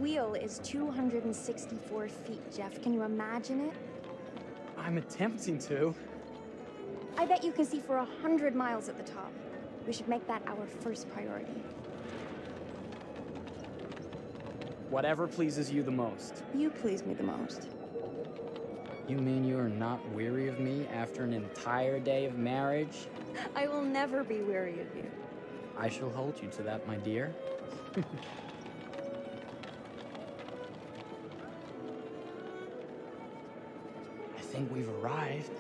wheel is 264 feet, Jeff. Can you imagine it? I'm attempting to. I bet you can see for 100 miles at the top. We should make that our first priority. Whatever pleases you the most. You please me the most. You mean you are not weary of me after an entire day of marriage? I will never be weary of you. I shall hold you to that, my dear. I think we've arrived.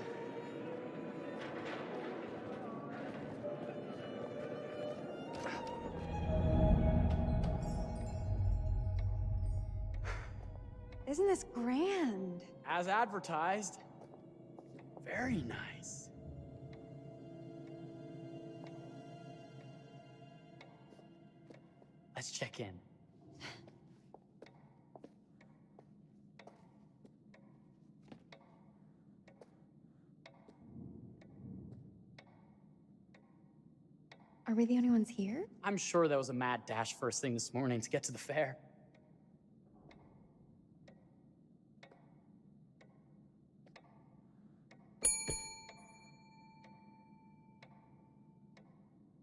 Isn't this grand? As advertised. Very nice. Let's check in. Are we the only ones here? I'm sure that was a mad dash first thing this morning to get to the fair.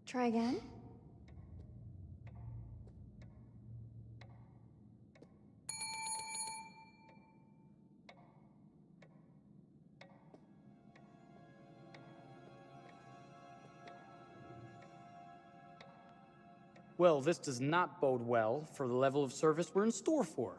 Try again? Well, this does not bode well for the level of service we're in store for.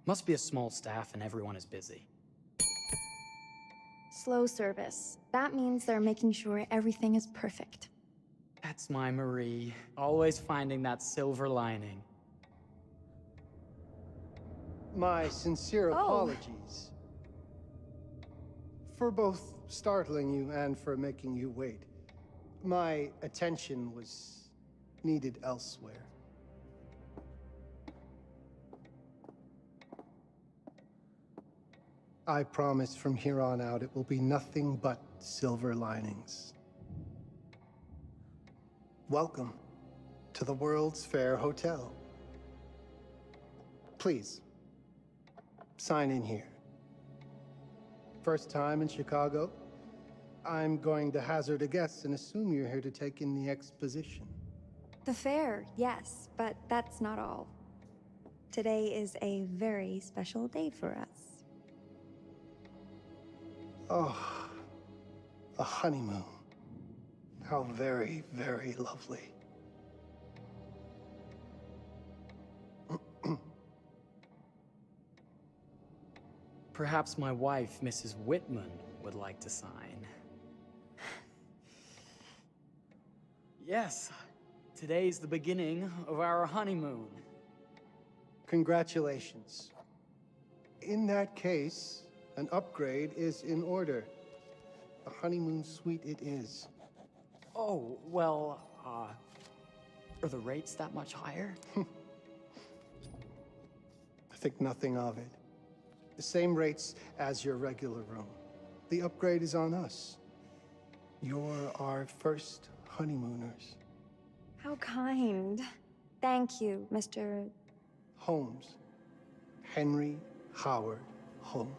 Must be a small staff and everyone is busy. Slow service. That means they're making sure everything is perfect. That's my Marie, always finding that silver lining. My sincere apologies for both startling you and for making you wait. My attention was needed elsewhere. I promise from here on out it will be nothing but silver linings. Welcome to the World's Fair Hotel. Please, sign in here. First time in Chicago? I'm going to hazard a guess and assume you're here to take in the exposition. The fair, yes, but that's not all. Today is a very special day for us. Oh, a honeymoon. How very, very lovely. Perhaps my wife, Mrs. Whitman, would like to sign. Yes, today's the beginning of our honeymoon. Congratulations. In that case, an upgrade is in order. A honeymoon suite it is. Oh, well, are the rates that much higher? I think nothing of it. The same rates as your regular room. The upgrade is on us. You're our first honeymooners. How kind. Thank you, Mr. Holmes. Henry Howard Holmes.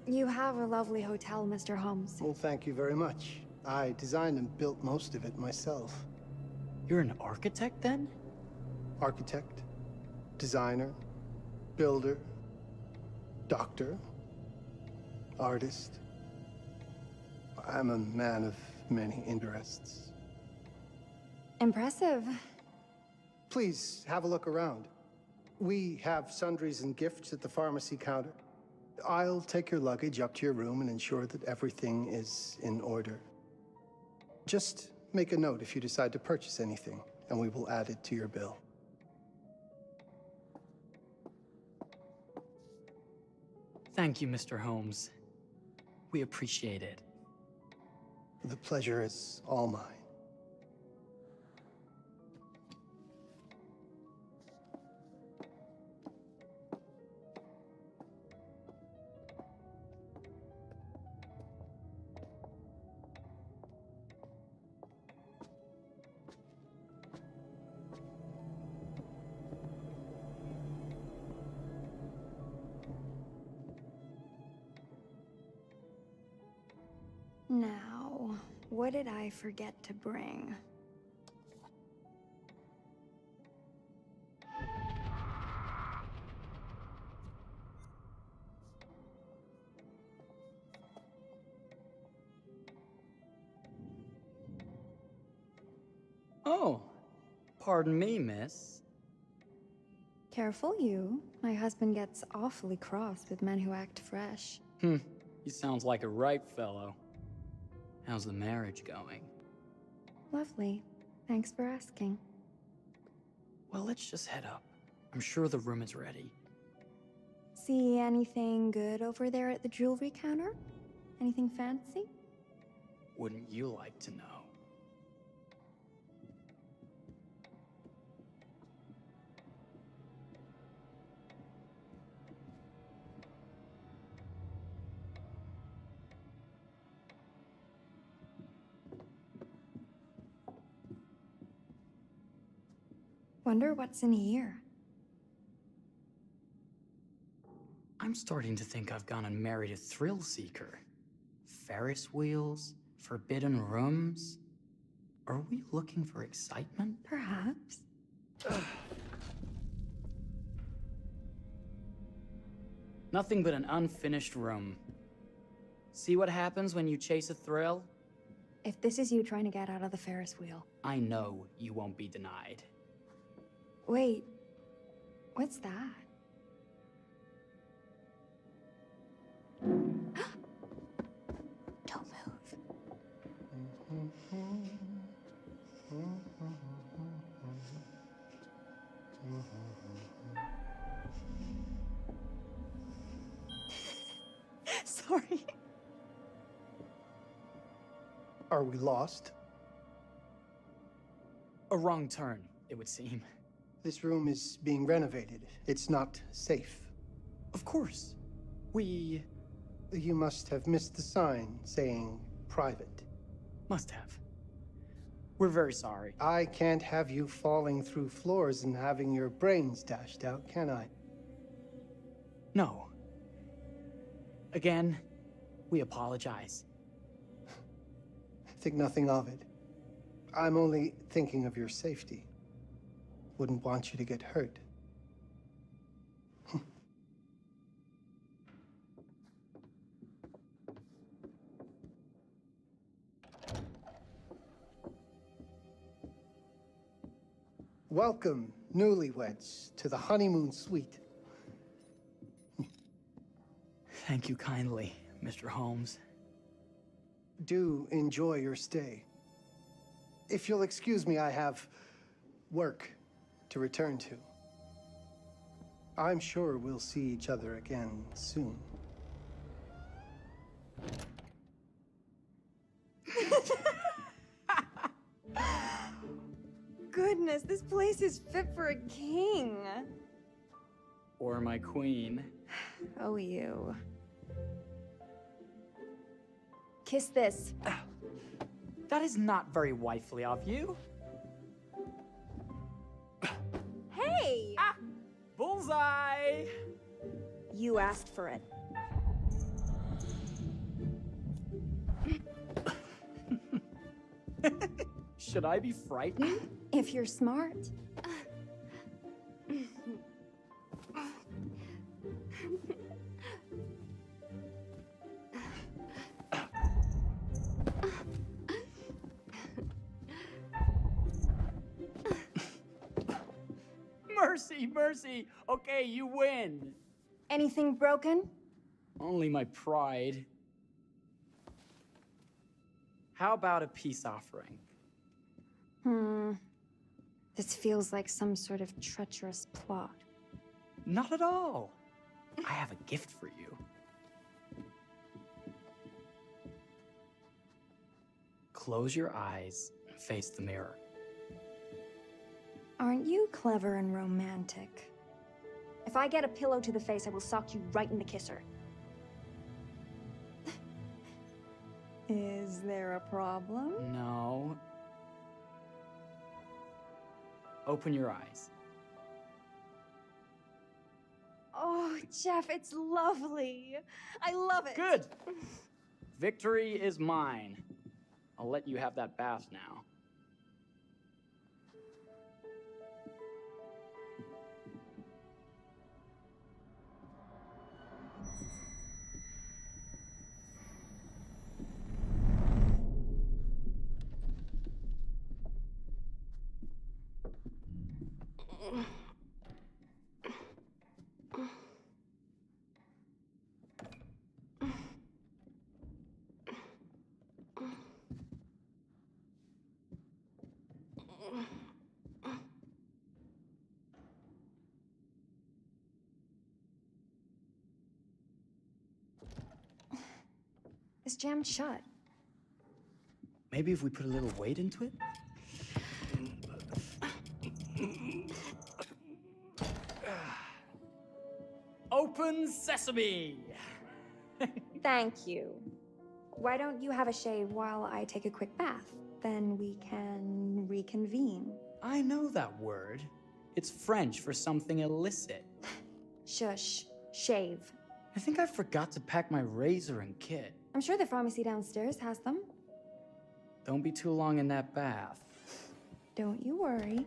You have a lovely hotel, Mr. Holmes. Well, thank you very much. I designed and built most of it myself. You're an architect, then? Architect, designer, builder, doctor, artist. I'm a man of many interests. Impressive. Please have a look around. We have sundries and gifts at the pharmacy counter. I'll take your luggage up to your room and ensure that everything is in order. Just make a note if you decide to purchase anything, and we will add it to your bill. Thank you, Mr. Holmes. We appreciate it. The pleasure is all mine. Now, what did I forget to bring? Oh, pardon me, miss. Careful you. My husband gets awfully cross with men who act fresh. He sounds like a ripe fellow. How's the marriage going? Lovely. Thanks for asking. Well, let's just head up. I'm sure the room is ready. See anything good over there at the jewelry counter? Anything fancy? Wouldn't you like to know? Wonder what's in here. I'm starting to think I've gone and married a thrill seeker. Ferris wheels, forbidden rooms. Are we looking for excitement? Perhaps. Nothing but an unfinished room. See what happens when you chase a thrill? If this is you trying to get out of the Ferris wheel. I know you won't be denied. Wait. What's that? Don't move. Sorry. Are we lost? A wrong turn, it would seem. This room is being renovated. It's not safe. Of course. We You must have missed the sign saying private. must have. We're very sorry. I can't have you falling through floors and having your brains dashed out, can I? No. Again, we apologize. Think nothing of it. I'm only thinking of your safety. Wouldn't want you to get hurt. Welcome, newlyweds, to the honeymoon suite. Thank you kindly, Mr. Holmes. Do enjoy your stay. If you'll excuse me, I have work to return to. I'm sure we'll see each other again soon. Goodness, this place is fit for a king. Or my queen. Oh, you. Kiss this. That is not very wifely of you. Hey! Bullseye! You asked for it. Should I be frightened? If you're smart. Mercy, mercy! Okay, you win! Anything broken? Only my pride. How about a peace offering? This feels like some sort of treacherous plot. Not at all. I have a gift for you. Close your eyes and face the mirror. Aren't you clever and romantic? If I get a pillow to the face, I will sock you right in the kisser. Is there a problem? No. Open your eyes. Oh, Jeff, it's lovely. I love it. Good! Victory is mine. I'll let you have that bath now. It's jammed shut. Maybe if we put a little weight into it? Open sesame! Thank you. Why don't you have a shave while I take a quick bath? Then we can reconvene. I know that word. It's French for something illicit. Shush. Shave. I think I forgot to pack my razor and kit. I'm sure the pharmacy downstairs has them. Don't be too long in that bath. Don't you worry.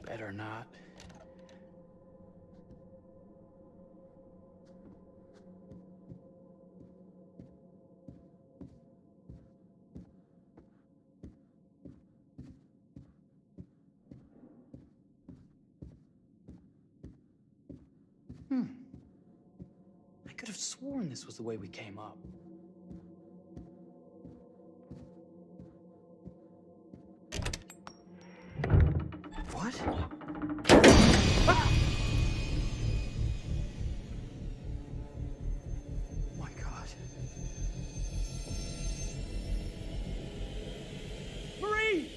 Better not. I could have sworn this was the way we came up. What? My God. Marie!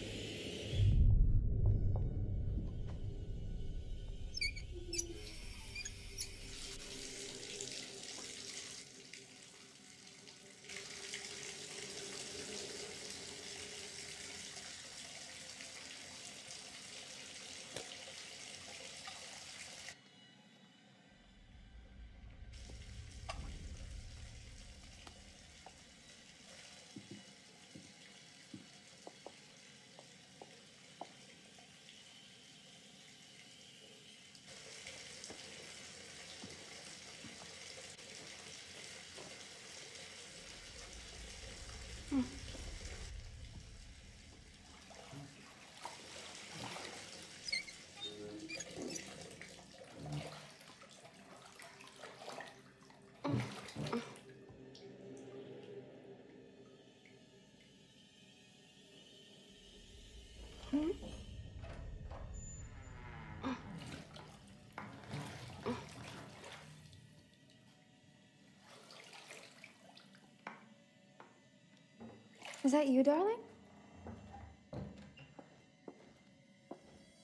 Is that you, darling?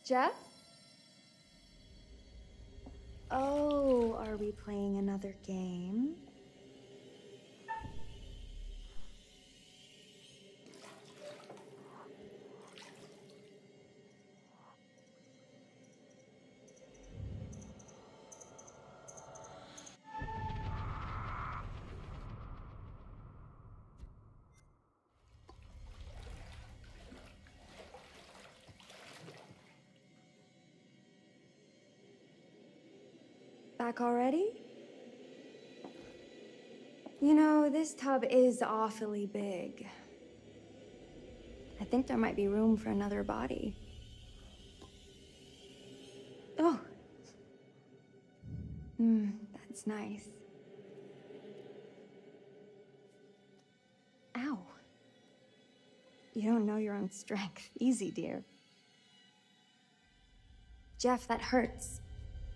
Jeff? Oh, are we playing another game? Back already? You know, this tub is awfully big. I think there might be room for another body. Oh. That's nice. Ow. You don't know your own strength. Easy, dear. Jeff, that hurts.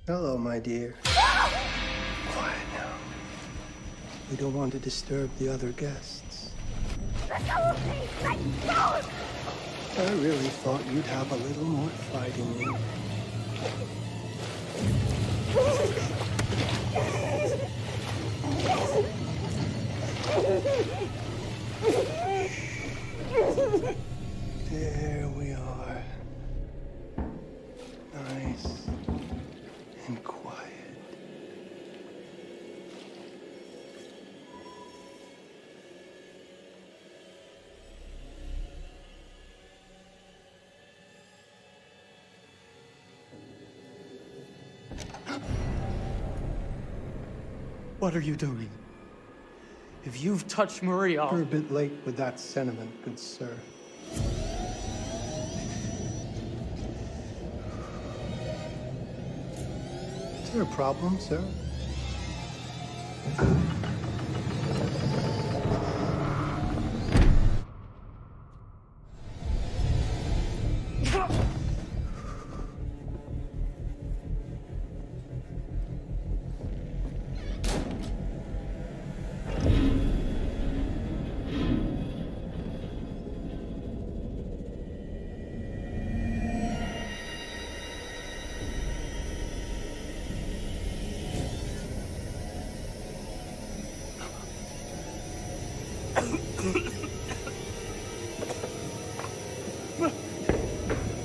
Hello, my dear. Quiet now. We don't want to disturb the other guests. I really thought you'd have a little more fight in you. There we are. Nice and quiet. What are you doing? If you've touched Marie, I'll... You're a bit late with that sentiment, good sir. Is there a problem, sir?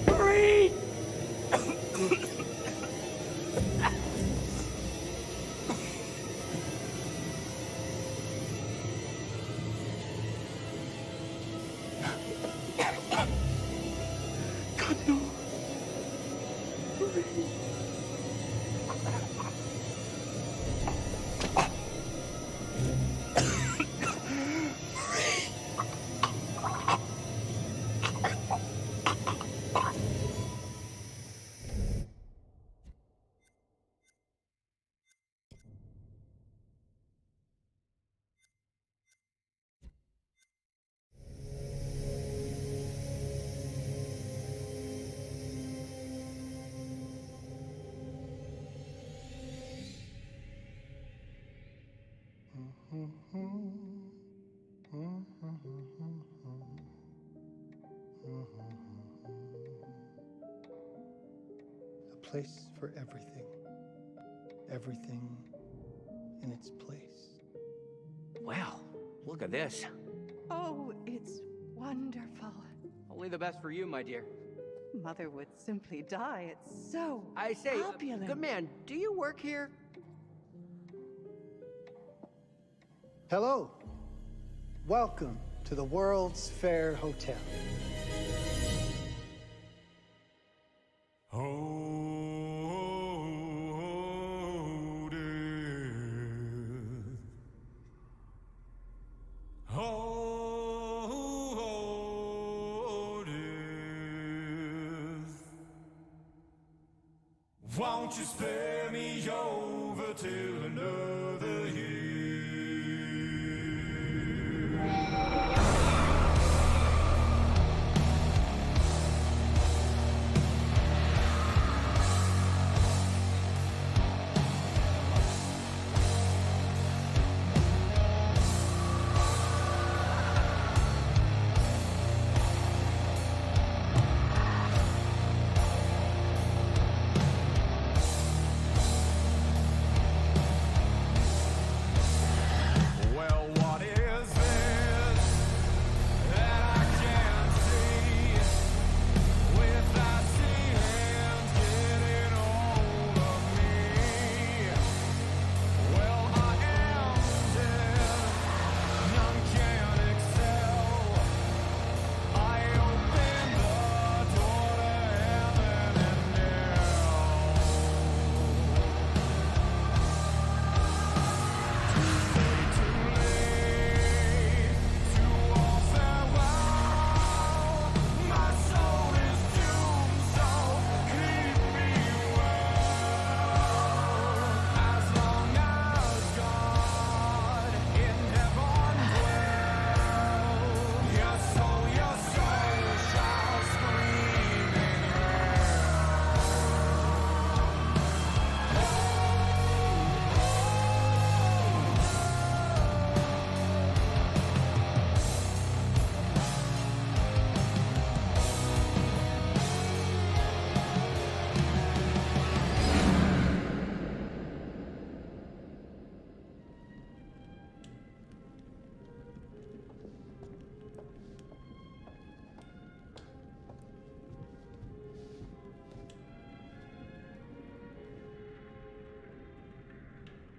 Marie! God, no. Marie. A place for everything. Everything in its place. Well, look at this. Oh, it's wonderful. Only the best for you, my dear. Mother would simply die. It's so I say, opulent. good man, do you work here? Hello. Welcome to the World's Fair Hotel. Won't you spare me over till another year?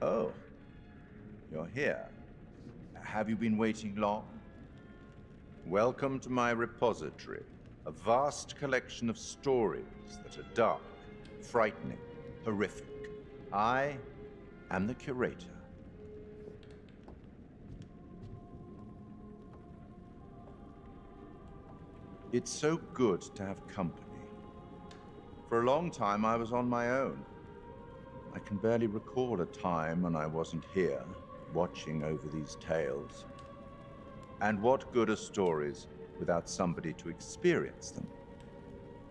Oh, you're here. Have you been waiting long? Welcome to my repository, a vast collection of stories that are dark, frightening, horrific. I am the curator. It's so good to have company. For a long time, I was on my own. I can barely recall a time when I wasn't here, watching over these tales. And what good are stories without somebody to experience them?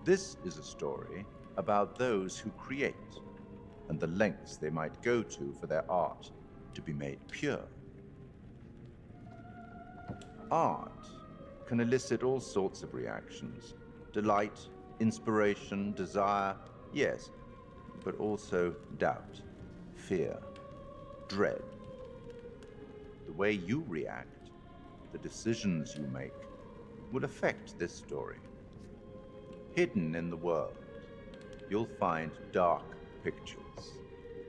This is a story about those who create, and the lengths they might go to for their art to be made pure. Art can elicit all sorts of reactions. Delight, inspiration, desire, yes, but also doubt, fear, dread. The way you react, the decisions you make, will affect this story. Hidden in the world, you'll find dark pictures.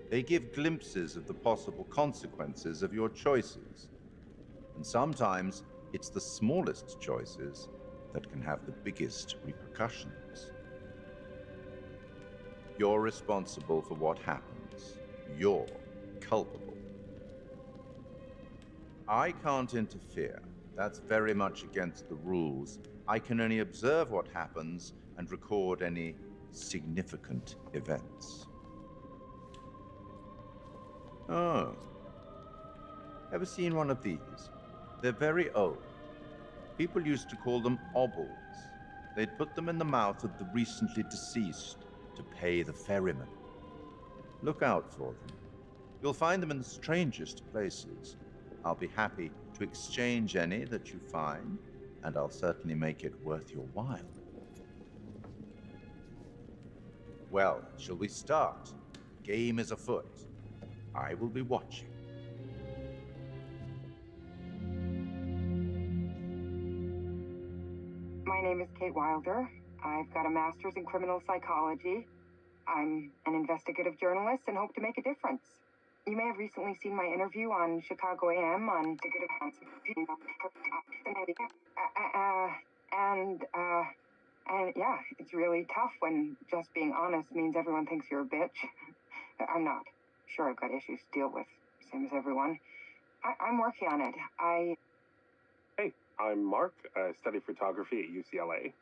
They give glimpses of the possible consequences of your choices. And sometimes it's the smallest choices that can have the biggest repercussions. You're responsible for what happens. You're culpable. I can't interfere. That's very much against the rules. I can only observe what happens and record any significant events. Oh. Ever seen one of these? They're very old. People used to call them obels. They'd put them in the mouth of the recently deceased to pay the ferryman. Look out for them. You'll find them in the strangest places. I'll be happy to exchange any that you find, and I'll certainly make it worth your while. Well, shall we start? Game is afoot. I will be watching. My name is Kate Wilder. I've got a master's in criminal psychology. I'm an investigative journalist and hope to make a difference. You may have recently seen my interview on Chicago AM on and yeah, it's really tough when just being honest means everyone thinks you're a bitch. I'm not. Sure, I've got issues to deal with, same as everyone. I'm working on it. Hey, I'm Mark. I study photography at UCLA.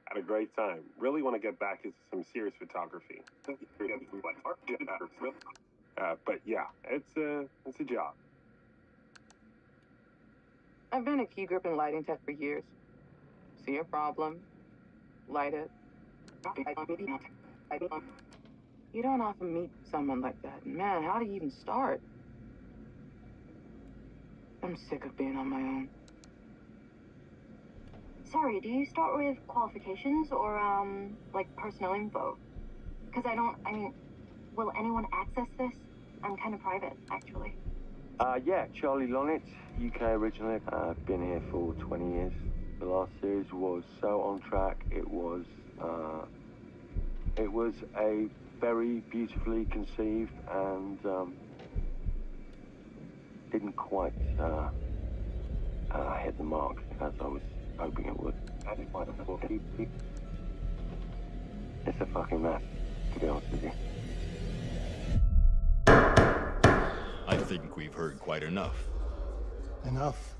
Had a great time. Really want to get back into some serious photography. But yeah, it's a job. I've been a key grip and lighting tech for years. See a problem, light it. You don't often meet someone like that. Man, how do you even start? I'm sick of being on my own. Sorry, do you start with qualifications or, like personnel info? Because will anyone access this? I'm kind of private, actually. Yeah, Charlie Lonitz, UK originally. I've been here for 20 years. The last series was so on track. It was a very beautifully conceived and didn't quite hit the mark as I was hoping it would. It's a fucking mess, to be honest with you. I think we've heard quite enough. Enough?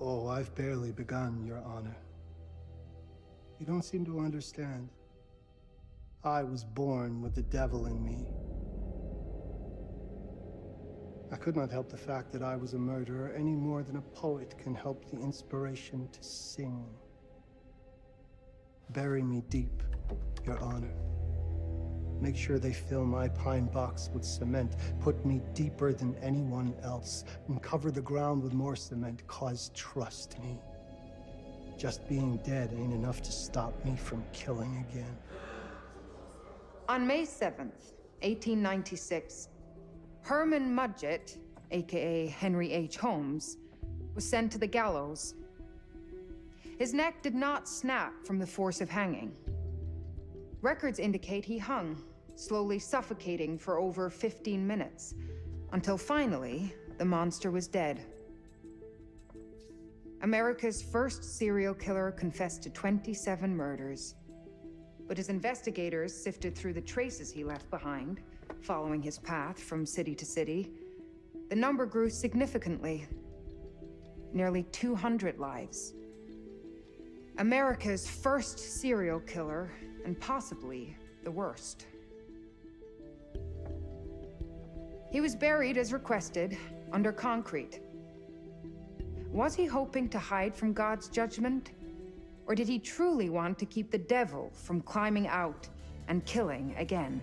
Oh, I've barely begun, Your Honor. You don't seem to understand. I was born with the devil in me. I could not help the fact that I was a murderer any more than a poet can help the inspiration to sing. Bury me deep, Your Honor. Make sure they fill my pine box with cement. Put me deeper than anyone else. And cover the ground with more cement, 'cause trust me, just being dead ain't enough to stop me from killing again. On May 7th, 1896, Herman Mudgett, aka Henry H. Holmes, was sent to the gallows. His neck did not snap from the force of hanging. Records indicate he hung slowly suffocating for over 15 minutes, until finally, the monster was dead. America's first serial killer confessed to 27 murders. But as investigators sifted through the traces he left behind, following his path from city to city, the number grew significantly. Nearly 200 lives. America's first serial killer, and possibly the worst. He was buried as requested, under concrete. Was he hoping to hide from God's judgment? Or did he truly want to keep the devil from climbing out and killing again?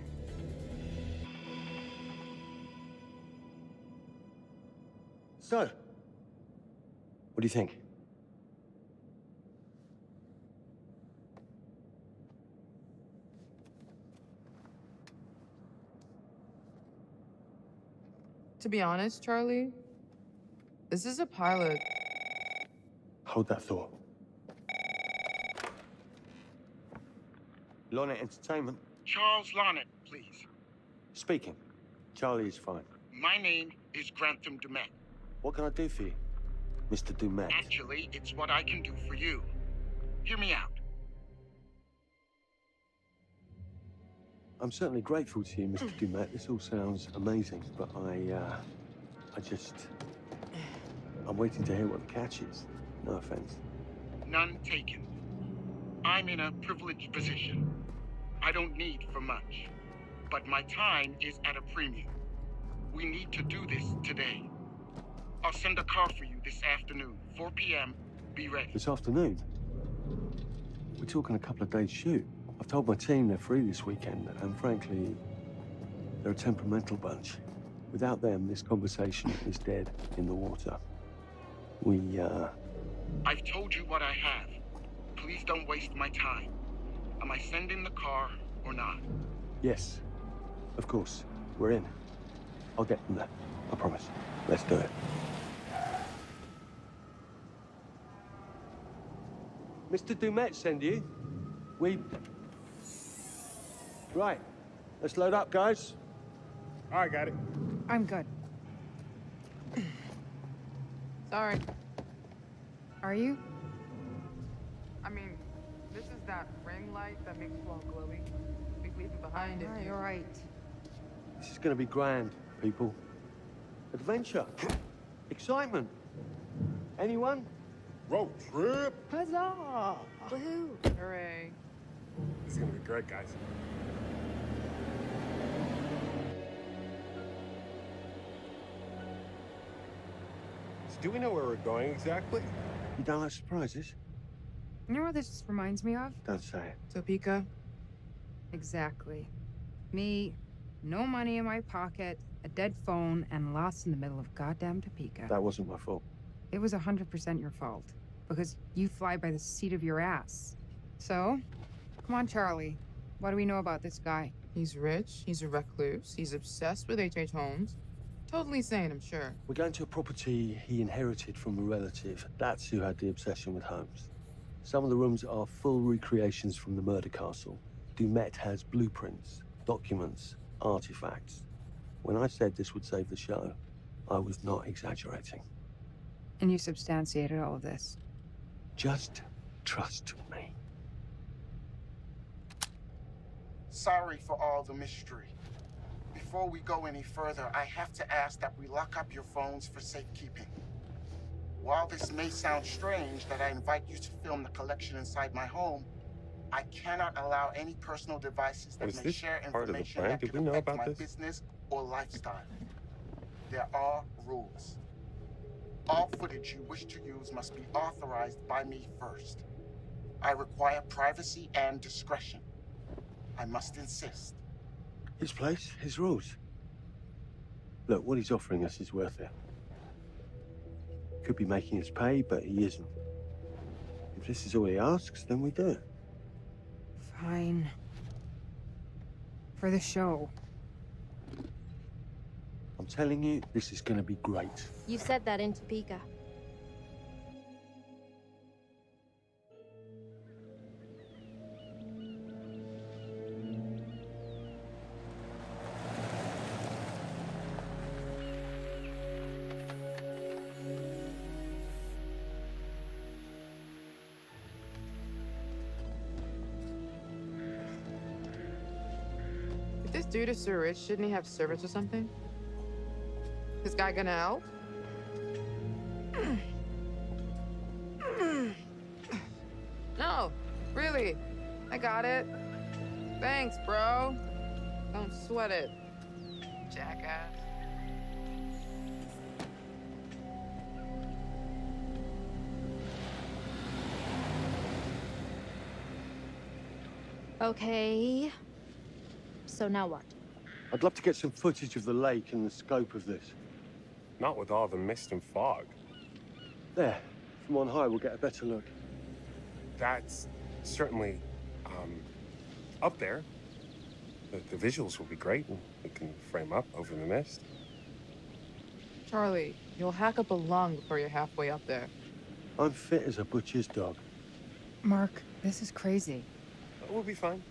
So, what do you think? To be honest, Charlie, this is a pilot. Hold that thought. Lonnet Entertainment. Charles Lonnet, please. Speaking. Charlie is fine. My name is Grantham Dumet. What can I do for you, Mr. Dumet? Actually, it's what I can do for you. Hear me out. I'm certainly grateful to you, Mr. Dumet. This all sounds amazing, but I'm waiting to hear what the catch is. No offense. None taken. I'm in a privileged position. I don't need for much, but my time is at a premium. We need to do this today. I'll send a car for you this afternoon, 4 p.m. Be ready. This afternoon? We're talking a couple of days shoot. I've told my team they're free this weekend, and frankly, they're a temperamental bunch. Without them, this conversation is dead in the water. I've told you what I have. Please don't waste my time. Am I sending the car or not? Yes, of course. We're in. I'll get them there. I promise. Let's do it. Mr. Dumet send you? Right. Let's load up, guys. All right, got it. I'm good. Sorry. Are you? I mean, this is that ring light that makes you all glowy. We leave it behind if you... You're right. This is gonna be grand, people. Adventure. Excitement. Anyone? Road trip. Huzzah! Woohoo! Hooray. This is gonna be great, guys. So do we know where we're going exactly? You don't like surprises? You know what this reminds me of? Don't say it. Topeka? Exactly. Me, no money in my pocket, a dead phone, and lost in the middle of goddamn Topeka. That wasn't my fault. It was 100% your fault. Because you fly by the seat of your ass. So, come on, Charlie. What do we know about this guy? He's rich, he's a recluse, he's obsessed with H.H. Holmes. Totally sane, I'm sure. We're going to a property he inherited from a relative. That's who had the obsession with Holmes. Some of the rooms are full recreations from the murder castle. Dumet has blueprints, documents, artifacts. When I said this would save the show, I was not exaggerating. And you substantiated all of this? Just trust me. Sorry for all the mystery. Before we go any further, I have to ask that we lock up your phones for safekeeping. While this may sound strange that I invite you to film the collection inside my home, I cannot allow any personal devices that may share information that could affect my business or lifestyle. There are rules. All footage you wish to use must be authorized by me first. I require privacy and discretion. I must insist. His place, his rules. Look, what he's offering us is worth it. Could be making us pay, but he isn't. If this is all he asks, then we do it. Fine. For the show. I'm telling you, this is gonna be great. You said that in Topeka. dude is so rich, shouldn't he have servants or something? This guy gonna help? No, really. I got it. Thanks, bro. Don't sweat it, jackass. Okay. So now what? I'd love to get some footage of the lake and the scope of this. Not with all the mist and fog. There, from on high, we'll get a better look. That's certainly, up there. The visuals will be great, and we can frame up over the mist. Charlie, you'll hack up a lung before you're halfway up there. I'm fit as a butcher's dog. Mark, this is crazy. We'll be fine.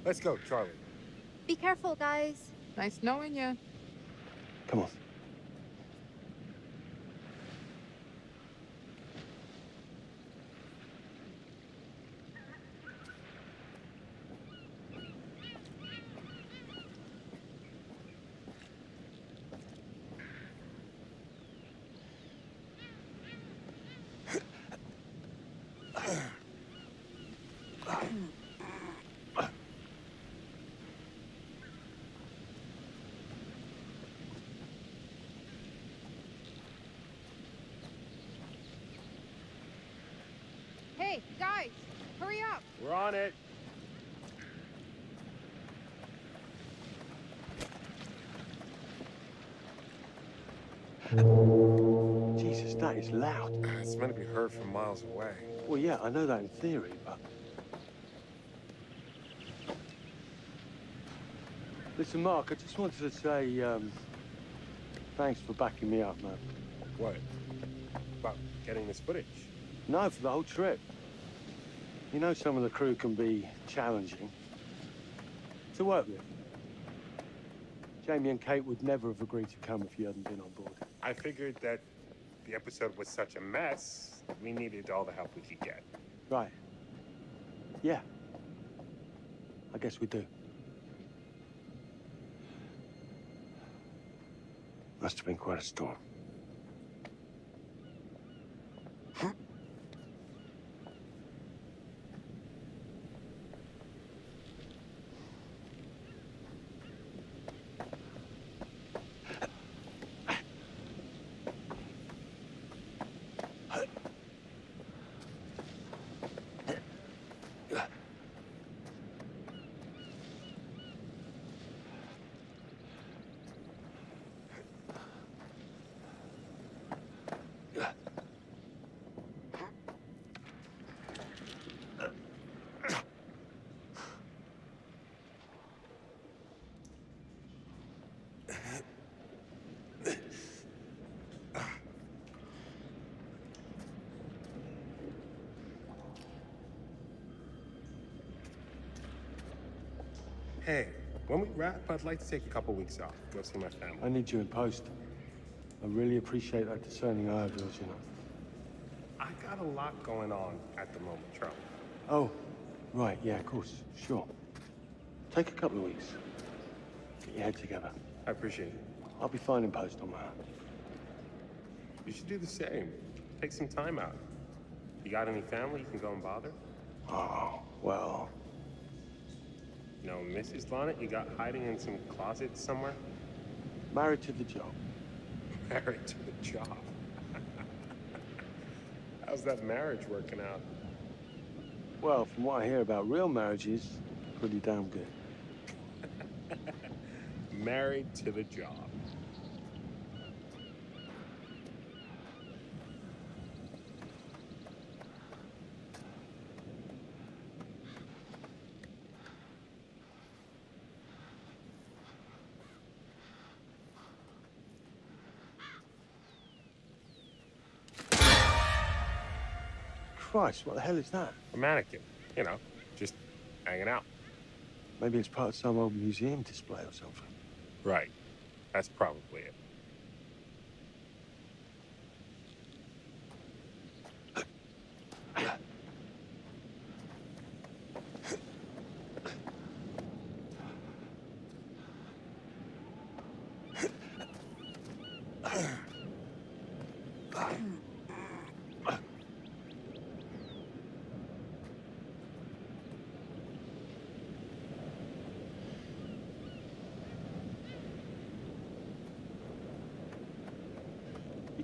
Let's go, Charlie. Be careful, guys. Nice knowing you. Come on. Hey, guys, hurry up. We're on it. Jesus, that is loud. It's meant to be heard from miles away. Well, yeah, I know that in theory, but... Listen, Mark, I just wanted to say, thanks for backing me up, man. What? About getting this footage? No, for the whole trip. You know some of the crew can be challenging to work with. Jamie and Kate would never have agreed to come if you hadn't been on board. I figured that the episode was such a mess, we needed all the help we could get. Right. Yeah. I guess we do. Must have been quite a storm. Hey, when we wrap, I'd like to take a couple weeks off. Go see my family. I need you in post. I really appreciate that discerning eye of yours, you know. I got a lot going on at the moment, Charlie. Oh, right, yeah, of course, sure. Take a couple of weeks. Get your head together. I appreciate it. I'll be fine in post on my own. You should do the same. Take some time out. You got any family you can go and bother? Oh, well... You know, Mrs. Lonnet, you got hiding in some closet somewhere? Married to the job. Married to the job. How's that marriage working out? Well, from what I hear about real marriages, pretty damn good. Married to the job. Christ, what the hell is that? A mannequin. You know, just hanging out. Maybe it's part of some old museum display or something. Right. That's probably it.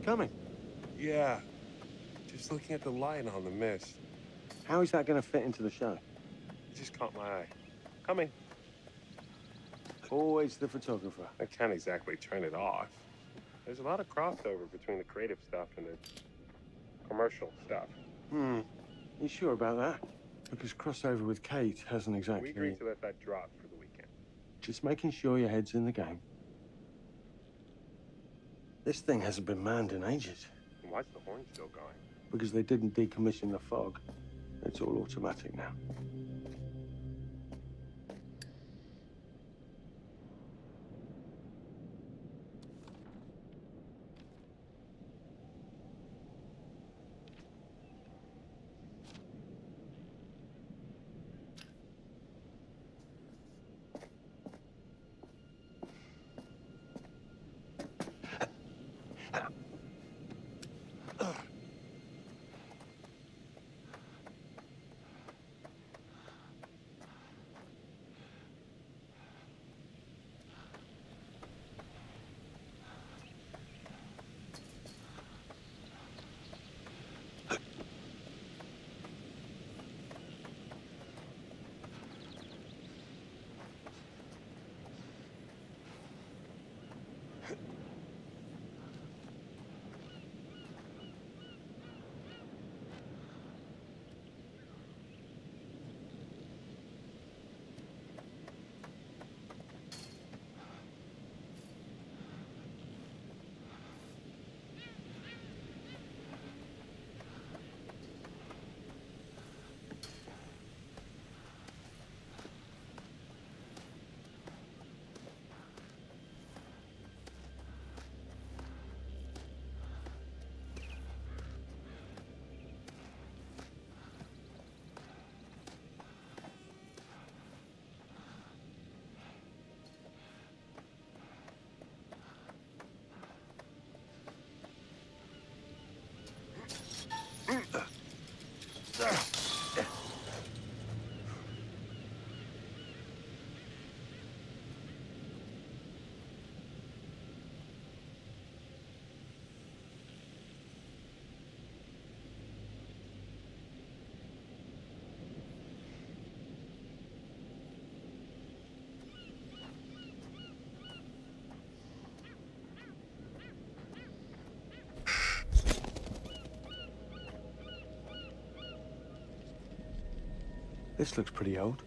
coming? Yeah. Just looking at the light on the mist. How is that going to fit into the show? It just caught my eye. Coming. Always the photographer. I can't exactly turn it off. There's a lot of crossover between the creative stuff and the commercial stuff. You sure about that? Because crossover with Kate hasn't exactly... We agreed to let that drop for the weekend. Just making sure your head's in the game. This thing hasn't been manned in ages. And why's the horn still going? Because they didn't decommission the fog. It's all automatic now. This looks pretty old.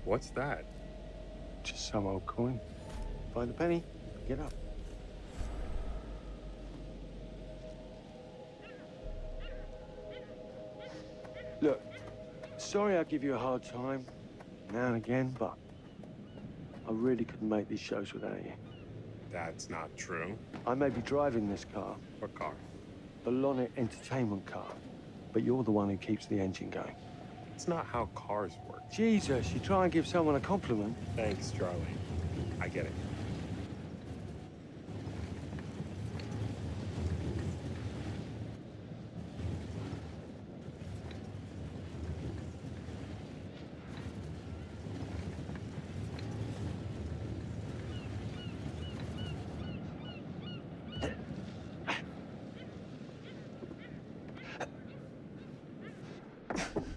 What's that? Just some old coin. Find the penny, get up. Look, sorry I give you a hard time now and again, but I really couldn't make these shows without you. That's not true. I may be driving this car. What car? The Lonnet Entertainment car. But you're the one who keeps the engine going. It's not how cars work. Jesus, you try and give someone a compliment. Thanks, Charlie. I get it.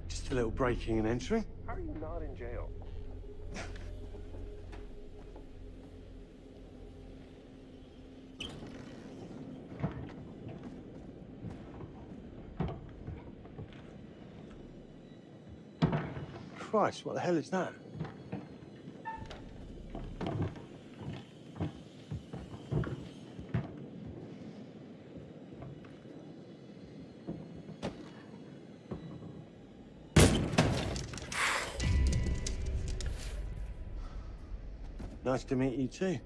Just a little breaking and entering. How are you not in jail? Christ, what the hell is that? Nice to meet you too.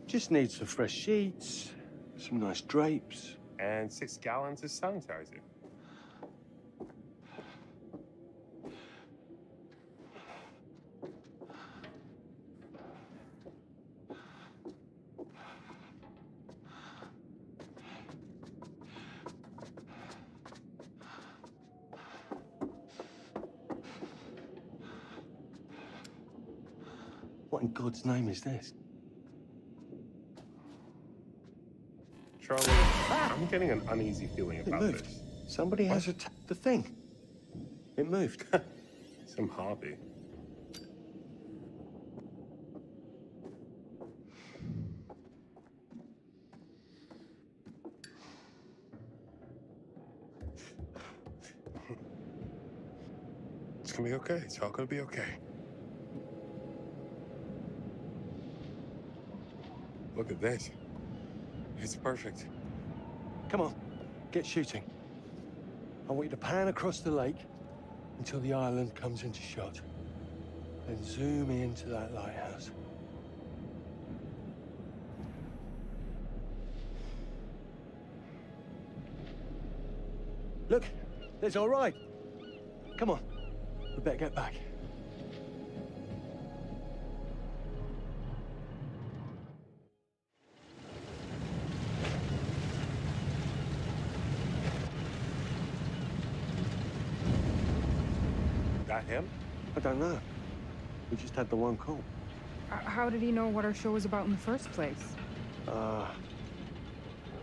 Just need some fresh sheets, some nice drapes. And 6 gallons of sanitizer. What in God's name is this? Charlie, I'm getting an uneasy feeling about moved. this. Somebody has attacked the thing. It moved. Some hobby. It's gonna be okay. It's all gonna be okay. Look at this. It's perfect. Come on, get shooting. I want you to pan across the lake until the island comes into shot. Then zoom into that lighthouse. Look, there's all right. Come on, we better get back. That him? I don't know. We just had the one call. How did he know what our show was about in the first place?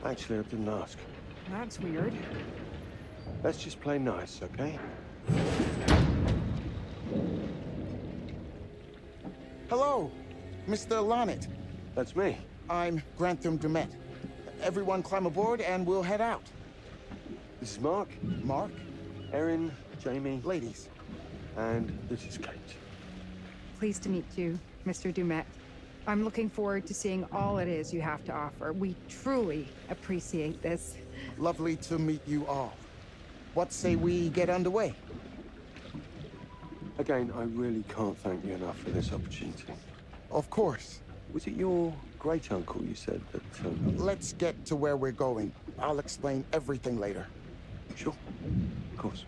Actually, I didn't ask. That's weird. Let's just play nice, okay? Hello, Mr. Lonnet. That's me. I'm Grantham Dumet. Everyone climb aboard and we'll head out. This is Mark. Mark? Erin, Jamie. Ladies. And this is Kate. Pleased to meet you, Mr. Dumet. I'm looking forward to seeing all it is you have to offer. We truly appreciate this. Lovely to meet you all. What say we get underway? Again, I really can't thank you enough for this opportunity. Of course. Was it your great-uncle you said that... Let's get to where we're going. I'll explain everything later. Sure. Of course.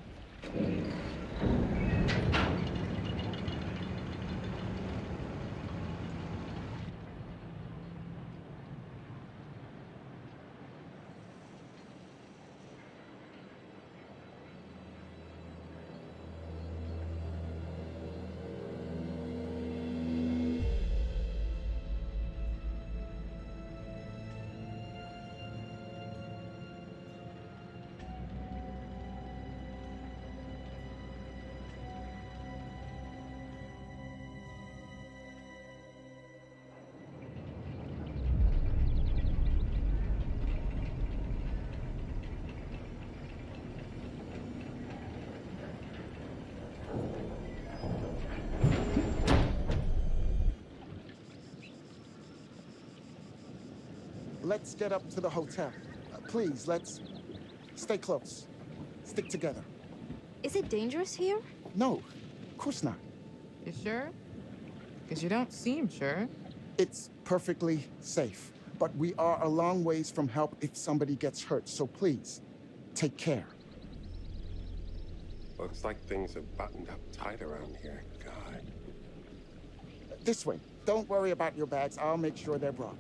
Let's get up to the hotel. Please, let's stay close. Stick together. Is it dangerous here? No, of course not. You sure? Because you don't seem sure. It's perfectly safe, but we are a long ways from help if somebody gets hurt, so please, take care. Looks like things are buttoned up tight around here. God. This way. Don't worry about your bags. I'll make sure they're brought.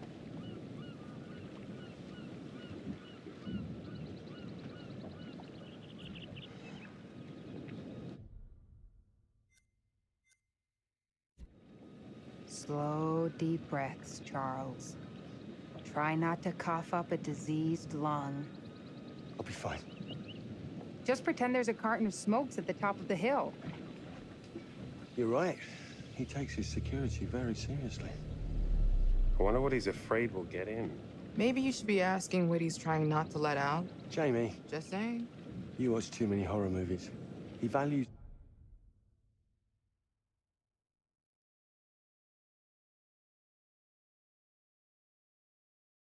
Slow, deep breaths, Charles. Try not to cough up a diseased lung. I'll be fine. Just pretend there's a carton of smokes at the top of the hill. You're right. He takes his security very seriously. I wonder what he's afraid will get in. Maybe you should be asking what he's trying not to let out. Jamie. Just saying. You watch too many horror movies. He values